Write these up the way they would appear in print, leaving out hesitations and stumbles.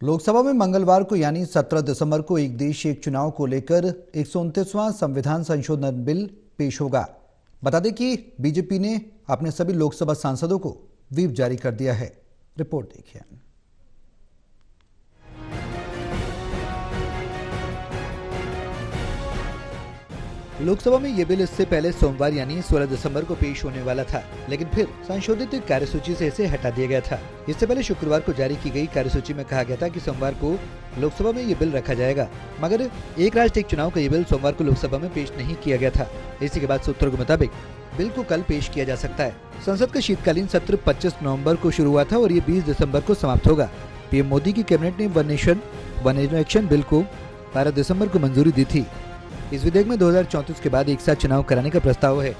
लोकसभा में मंगलवार को यानी 17 दिसंबर को एक देश एक चुनाव को लेकर 129वां संविधान संशोधन बिल पेश होगा। बता दें कि बीजेपी ने अपने सभी लोकसभा सांसदों को व्हिप जारी कर दिया है। रिपोर्ट देखिए। लोकसभा में यह बिल इससे पहले सोमवार यानी 16 दिसंबर को पेश होने वाला था, लेकिन फिर संशोधित कार्यसूची से इसे हटा दिया गया था। इससे पहले शुक्रवार को जारी की गई कार्यसूची में कहा गया था कि सोमवार को लोकसभा में ये बिल रखा जाएगा, मगर एक राष्ट्र एक चुनाव का ये बिल सोमवार को लोकसभा में पेश नहीं किया गया था। इसी के बाद सूत्रों के मुताबिक बिल को कल पेश किया जा सकता है। संसद का शीतकालीन सत्र 25 नवम्बर को शुरू हुआ था और ये 20 दिसंबर को समाप्त होगा। पीएम मोदी की कैबिनेट ने one nation one election bill को 12 दिसंबर को मंजूरी दी थी। इस विधेयक में 2034 के बाद एक साथ चुनाव कराने का प्रस्ताव है।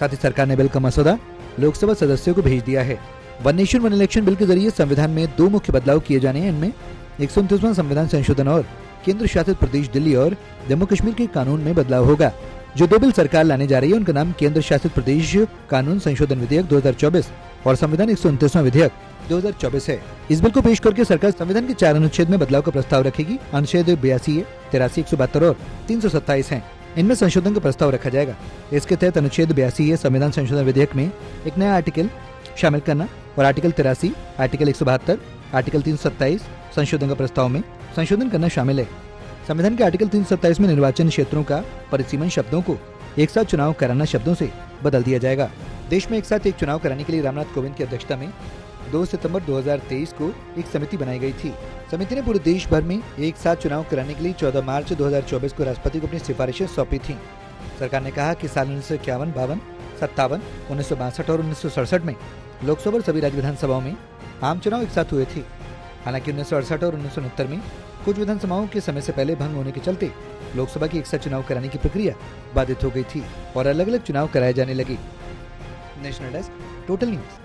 साथ ही सरकार ने बिल का मसौदा लोकसभा सदस्यों को भेज दिया है। One nation one election bill के जरिए संविधान में 2 मुख्य बदलाव किए जाने हैं। इनमें 129वां संविधान संशोधन और केंद्र शासित प्रदेश दिल्ली और जम्मू कश्मीर के कानून में बदलाव होगा। जो 2 बिल सरकार लाने जा रही है उनका नाम केंद्र शासित प्रदेश कानून संशोधन विधेयक 2024 और संविधान 129वां विधेयक 2024 है। इस बिल को पेश करके सरकार संविधान के 4 अनुच्छेद में बदलाव का प्रस्ताव रखेगी। अनुच्छेद 82, 83, 172 और 327 हैं। इनमें संशोधन का प्रस्ताव रखा जाएगा। इसके तहत अनुच्छेद 82 संविधान संशोधन विधेयक में एक नया आर्टिकल शामिल करना और आर्टिकल 83, आर्टिकल 172, आर्टिकल 327 संशोधन का प्रस्ताव में संशोधन करना शामिल है। संविधान के आर्टिकल 327 में निर्वाचन क्षेत्रों का परिसीमन शब्दों को एक साथ चुनाव कराना शब्दों से बदल दिया जाएगा। देश में एक साथ एक चुनाव कराने के लिए रामनाथ कोविंद की अध्यक्षता में 2 सितंबर 2023 को एक समिति बनाई गई थी। समिति ने पूरे देश भर में एक साथ चुनाव कराने के लिए 14 मार्च 2024 को राष्ट्रपति को अपनी सिफारिशें सौंपी थीं। सरकार ने कहा कि साल 1951, 52, 57, 1962 और 1967 में लोकसभा और सभी राज्य विधानसभाओं में आम चुनाव एक साथ हुए थे। हालांकि 1968 और 1969 में कुछ विधानसभाओं के समय से पहले भंग होने के चलते लोकसभा की एक साथ चुनाव कराने की प्रक्रिया बाधित हो गई थी और अलग अलग चुनाव कराए जाने लगे। National desk, total news.